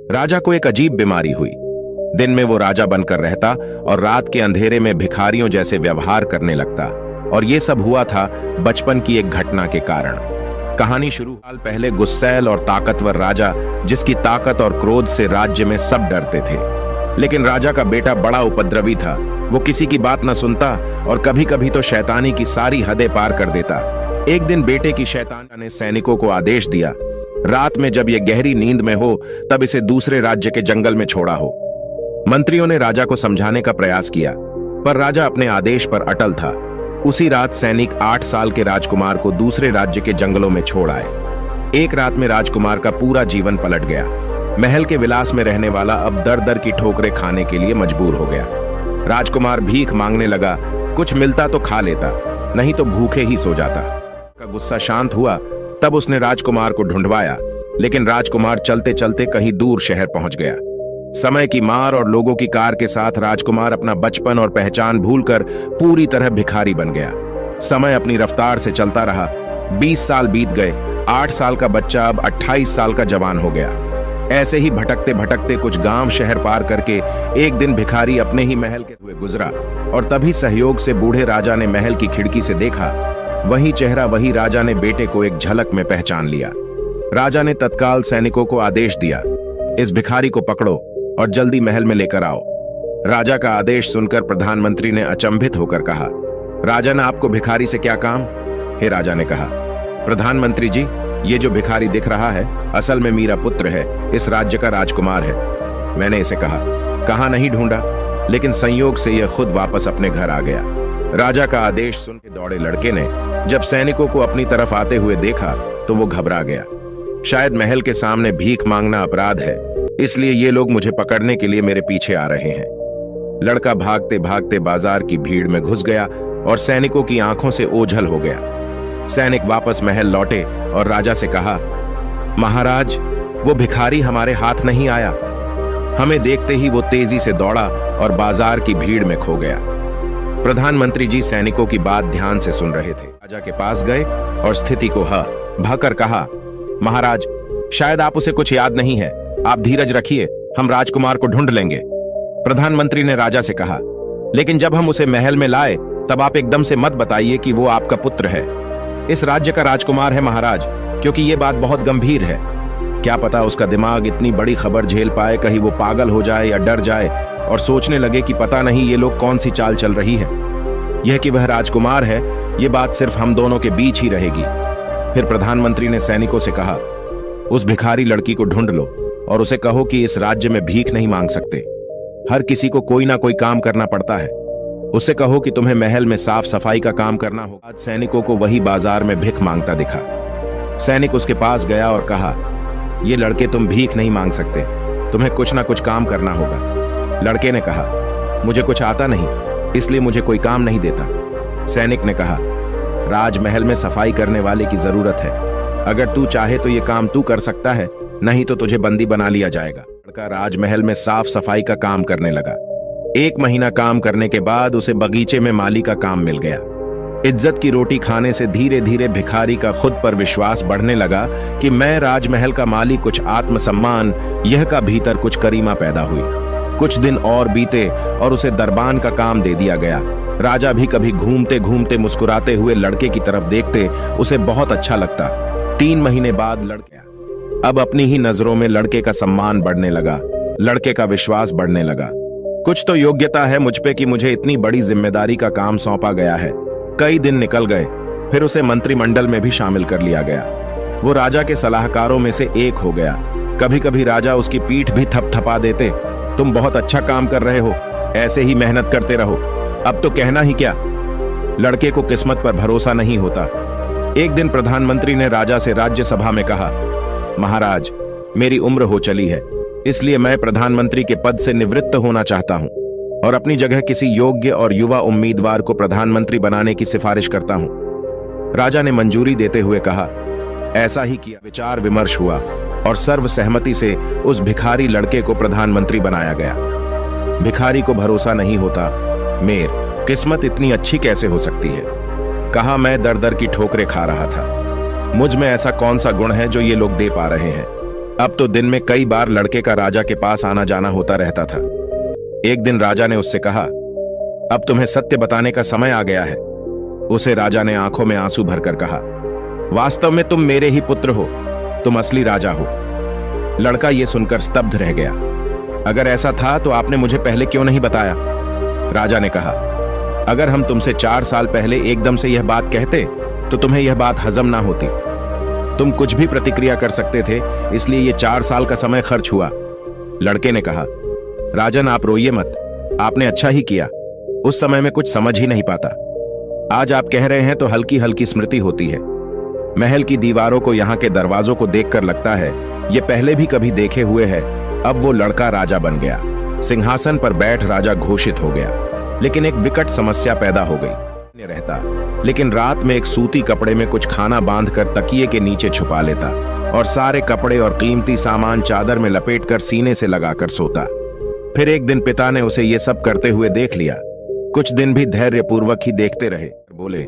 राजा को एक अजीब बीमारी हुई। दिन में वो राजा बनकर रहता और रात के अंधेरे में भिखारियों जैसे व्यवहार करने लगता। और ये सब हुआ था बचपन की एक घटना के कारण। कहानी शुरू साल पहले गुस्सैल और ताकतवर राजा, जिसकी ताकत और क्रोध से राज्य में सब डरते थे। लेकिन राजा का बेटा बड़ा उपद्रवी था। वो किसी की बात न सुनता और कभी कभी तो शैतानी की सारी हदें पार कर देता। एक दिन बेटे की शैतान ने सैनिकों को आदेश दिया, रात में जब ये गहरी नींद में हो तब इसे दूसरे राज्य के जंगल में छोड़ा हो। मंत्रियों ने राजा को समझाने का प्रयास किया, पर राजा अपने आदेश पर अटल था। उसी रात सैनिक 8 साल के राजकुमार को दूसरे राज्य के जंगलों में छोड़ आए। एक रात में राजकुमार का पूरा जीवन पलट गया। महल के विलास में रहने वाला अब दर दर की ठोकरें खाने के लिए मजबूर हो गया। राजकुमार भीख मांगने लगा, कुछ मिलता तो खा लेता, नहीं तो भूखे ही सो जाता। का गुस्सा शांत हुआ तब उसने राजकुमार को ढूंढवाया, लेकिन राजकुमार चलते चलते कहीं दूर शहर पहुंच गया। समय की मार और लोगों की कार के साथ राजकुमार अपना बचपन और पहचान भूलकर पूरी तरह भिखारी बन गया। समय अपनी रफ्तार से चलता रहा। 20 साल बीत गए। 8 साल का बच्चा अब 28 साल का जवान हो गया। ऐसे ही भटकते भटकते कुछ गांव शहर पार करके एक दिन भिखारी अपने ही महल के हुए गुजरा और तभी सहयोग से बूढ़े राजा ने महल की खिड़की से देखा। वही चेहरा, वही राजा ने बेटे को एक झलक में पहचान लिया। राजा ने तत्काल सैनिकों को आदेश दिया, इस भिखारी को पकड़ो और जल्दी महल में लेकर आओ। राजा का आदेश सुनकर प्रधानमंत्री ने अचंभित होकर कहा, राजन, आपको भिखारी से क्या काम? हे राजा ने कहा, प्रधानमंत्री जी, ये जो भिखारी दिख रहा है असल में मेरा पुत्र है, इस राज्य का राजकुमार है। मैंने इसे कहाँ नहीं ढूंढा, लेकिन संयोग से यह खुद वापस अपने घर आ गया। राजा का आदेश सुन के दौड़े लड़के ने जब सैनिकों को अपनी तरफ आते हुए देखा तो वो घबरा गया। शायद महल के सामने भीख मांगना अपराध है, इसलिए ये लोग मुझे पकड़ने के लिए मेरे पीछे आ रहे हैं। लड़का भागते भागते बाजार की भीड़ में घुस गया और सैनिकों की आंखों से ओझल हो गया। सैनिक वापस महल लौटे और राजा से कहा, महाराज, वो भिखारी हमारे हाथ नहीं आया। हमें देखते ही वो तेजी से दौड़ा और बाजार की भीड़ में खो गया। प्रधानमंत्री जी सैनिकों की बात ध्यान से सुन रहे थे। राजा के पास गए और स्थिति को भकर कहा, महाराज, शायद आप उसे कुछ याद नहीं है, आप धीरज रखिए, हम राजकुमार को ढूंढ लेंगे। प्रधानमंत्री ने राजा से कहा, लेकिन जब हम उसे महल में लाए तब आप एकदम से मत बताइए कि वो आपका पुत्र है। इस राज्य का राजकुमार है महाराज, क्योंकि ये बात बहुत गंभीर है। क्या पता उसका दिमाग इतनी बड़ी खबर झेल पाए, कहीं वो पागल हो जाए या डर जाए और सोचने लगे कि पता नहीं ये लोग कौन सी चाल चल रही है। यह कि वह राजकुमार है, ये बात सिर्फ हम दोनों के बीच ही रहेगी। फिर प्रधानमंत्री ने सैनिकों से कहा, उस भिखारी लड़की को ढूंढ लो और उसे कहो कि इस राज्य में भीख नहीं मांग सकते। हर किसी को कोई ना कोई काम करना पड़ता है। उससे कहो कि तुम्हें महल में साफ सफाई का काम करना होगा। आज सैनिकों को वही बाजार में भिख मांगता दिखा। सैनिक उसके पास गया और कहा, ये लड़के, तुम भीख नहीं मांग सकते, तुम्हें कुछ ना कुछ काम करना होगा। लड़के ने कहा, मुझे कुछ आता नहीं, इसलिए मुझे कोई काम नहीं देता। सैनिक ने कहा, राजमहल में सफाई करने वाले की जरूरत है। अगर तू चाहे तो ये काम तू कर सकता है, नहीं तो तुझे बंदी बना लिया जाएगा। लड़का राजमहल में साफ सफाई का काम करने लगा। 1 महीना काम करने के बाद उसे बगीचे में माली का काम मिल गया। इज्जत की रोटी खाने से धीरे धीरे भिखारी का खुद पर विश्वास बढ़ने लगा कि मैं राजमहल का माली, कुछ आत्मसम्मान, यह का भीतर कुछ करीमा पैदा हुई। कुछ दिन और बीते और उसे दरबान का काम दे दिया गया। राजा भी कभी घूमते घूमते मुस्कुराते हुए लड़के की तरफ देखते, उसे बहुत अच्छा लगता। 3 महीने बाद लड़का अब अपनी ही नजरों में लड़के का सम्मान बढ़ने लगा, लड़के का विश्वास बढ़ने लगा। कुछ तो योग्यता है मुझ पे कि मुझे इतनी बड़ी जिम्मेदारी का काम सौंपा गया है। कई दिन निकल गए, फिर उसे मंत्रिमंडल में भी शामिल कर लिया गया। वो राजा के सलाहकारों में से एक हो गया। कभी कभी राजा उसकी पीठ भी थपथपा देते, तुम बहुत अच्छा काम कर रहे हो, ऐसे ही मेहनत करते रहो। अब तो कहना ही क्या। लड़के को किस्मत पर भरोसा नहीं होता। एक दिन प्रधानमंत्री ने राजा से राज्यसभा में कहा, महाराज, मेरी उम्र हो चली है, इसलिए मैं प्रधानमंत्री के पद से निवृत्त होना चाहता हूं और अपनी जगह किसी योग्य और युवा उम्मीदवार को प्रधानमंत्री बनाने की सिफारिश करता हूं। राजा ने मंजूरी देते हुए कहा, ऐसा ही किया। विचार विमर्श हुआ और सर्वसहमति से उस भिखारी लड़के को प्रधानमंत्री बनाया गया। भिखारी को भरोसा नहीं होता, मेर किस्मत इतनी अच्छी कैसे हो सकती है। कहा, मैं दर दर की ठोकरें खा रहा था। मुझ में ऐसा कौन सा गुण है जो ये लोग दे पा रहे हैं। अब तो दिन में कई बार लड़के का राजा के पास आना जाना होता रहता था। एक दिन राजा ने उससे कहा, अब तुम्हें सत्य बताने का समय आ गया है। उसे राजा ने आंखों में आंसू भरकर कहा, वास्तव में तुम मेरे ही पुत्र हो, तुम असली राजा हो। लड़का यह सुनकर स्तब्ध रह गया। अगर ऐसा था तो आपने मुझे पहले क्यों नहीं बताया? राजा ने कहा, अगर हम तुमसे 4 साल पहले एकदम से यह बात कहते तो तुम्हें यह बात हजम ना होती। तुम कुछ भी प्रतिक्रिया कर सकते थे, इसलिए यह 4 साल का समय खर्च हुआ। लड़के ने कहा, राजन आप रोइए मत, आपने अच्छा ही किया। उस समय में कुछ समझ ही नहीं पाता। आज आप कह रहे हैं तो हल्की हल्की स्मृति होती है। महल की दीवारों को, यहाँ के दरवाजों को देखकर लगता है ये पहले भी कभी देखे हुए है। अब वो लड़का राजा बन गया, सिंहासन पर बैठ राजा घोषित हो गया। लेकिन एक विकट समस्या पैदा हो गई। रहता, लेकिन रात में एक सूती कपड़े में कुछ खाना बांधकर तकिए के नीचे छुपा लेता और सारे कपड़े और कीमती सामान चादर में लपेटकर सीने से लगाकर सोता। फिर एक दिन पिता ने उसे ये सब करते हुए देख लिया। कुछ दिन भी धैर्यपूर्वक ही देखते रहे। बोले,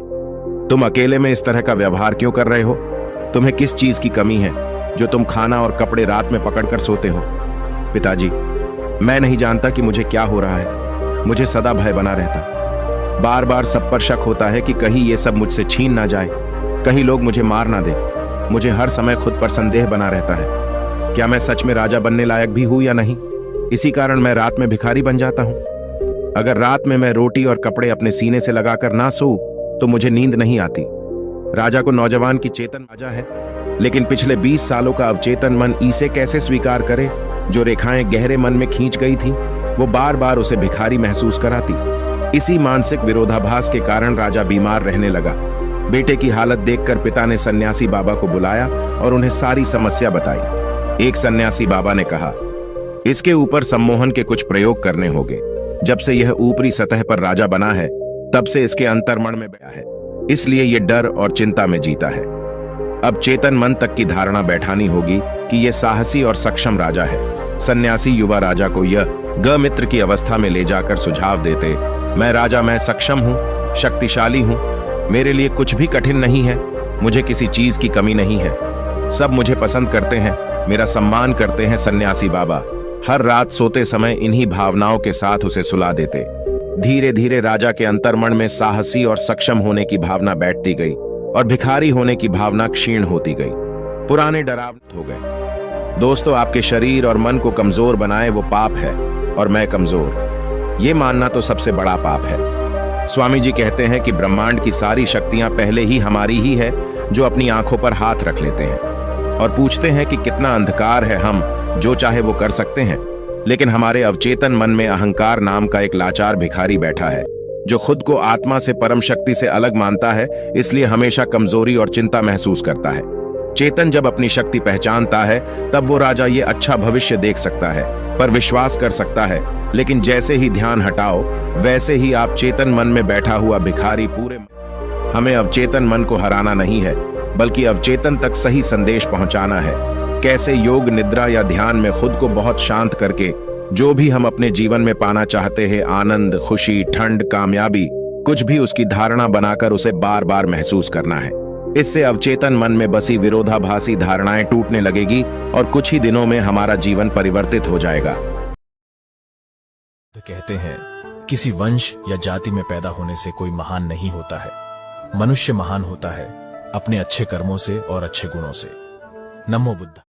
तुम अकेले में इस तरह का व्यवहार क्यों कर रहे हो? तुम्हें किस चीज की कमी है जो तुम खाना और कपड़े रात में पकड़कर सोते हो? पिताजी, मैं नहीं जानता कि मुझे क्या हो रहा है। मुझे सदा भय बना रहता। बार बार सब पर शक होता है कि कहीं ये सब मुझसे छीन ना जाए, कहीं लोग मुझे मार ना दे। मुझे हर समय खुद पर संदेह बना रहता है। क्या मैं सच में राजा बनने लायक भी हूं या नहीं? इसी कारण मैं रात में भिखारी बन जाता हूं। अगर रात में मैं रोटी और कपड़े अपने सीने से लगाकर ना सोऊं तो मुझे नींद नहीं आती। राजा को नौजवान की चेतन राजा है, लेकिन पिछले 20 सालों का अवचेतन मन इसे कैसे स्वीकार करे? जो रेखाएं गहरे मन में खींच गई थी वो बार बार उसे भिखारी महसूस कराती। इसी मानसिक विरोधाभास के कारण राजा बीमार रहने लगा। बेटे की हालत देखकर पिता ने सन्यासी बाबा को बुलाया और उन्हें सारी समस्या बताई। एक सन्यासी बाबा ने कहा, इसके ऊपर सम्मोहन के कुछ प्रयोग करने होंगे। जब से यह ऊपरी सतह पर राजा बना है तब से इसके अंतर्मन में बया है, इसलिए यह डर और चिंता में जीता है। अब चेतन मन तक की धारणा बैठानी होगी कि यह साहसी और सक्षम राजा है। सन्यासी युवा राजा को यह गमित्र की अवस्था में ले जाकर सुझाव देते, मैं राजा, मैं सक्षम हूं, शक्तिशाली हूं, मेरे लिए कुछ भी कठिन नहीं है, मुझे किसी चीज की कमी नहीं है, सब मुझे पसंद करते हैं, मेरा सम्मान करते हैं। सन्यासी बाबा हर रात सोते समय इन्हीं भावनाओं के साथ उसे सुला देते। धीरे धीरे राजा के अंतर्मन में साहसी और सक्षम होने की भावना बैठती गई और भिखारी होने की भावना क्षीण होती गई। पुराने डरावने हो गए। दोस्तों, आपके शरीर और मन को कमजोर बनाए वो पाप है और मैं कमजोर, ये मानना तो सबसे बड़ा पाप है। स्वामी जी कहते हैं कि ब्रह्मांड की सारी शक्तियां पहले ही हमारी ही है, जो अपनी आंखों पर हाथ रख लेते हैं और पूछते हैं कि कितना अंधकार है, हम जो चाहे वो कर सकते हैं। लेकिन हमारे अवचेतन मन में अहंकार नाम का एक लाचार भिखारी बैठा है, जो खुद को आत्मा से, परम शक्ति से अलग मानता है, इसलिए हमेशा कमजोरी और चिंता महसूस करता है। चेतन जब अपनी शक्ति पहचानता है तब वो राजा ये अच्छा भविष्य देख सकता है, पर विश्वास कर सकता है। लेकिन जैसे ही ध्यान हटाओ वैसे ही आप चेतन मन में बैठा हुआ भिखारी पूरे। हमें अवचेतन मन को हराना नहीं है, बल्कि अवचेतन तक सही संदेश पहुंचाना है। कैसे योग, निद्रा या ध्यान में खुद को बहुत शांत करके जो भी हम अपने जीवन में पाना चाहते हैं, आनंद, खुशी, ठंड, कामयाबी, कुछ भी, उसकी धारणा बनाकर उसे बार बार महसूस करना है। इससे अवचेतन मन में बसी विरोधाभासी धारणाएं टूटने लगेगी और कुछ ही दिनों में हमारा जीवन परिवर्तित हो जाएगा। तो कहते हैं, किसी वंश या जाति में पैदा होने से कोई महान नहीं होता है। मनुष्य महान होता है अपने अच्छे कर्मों से और अच्छे गुणों से। नमो बुद्ध।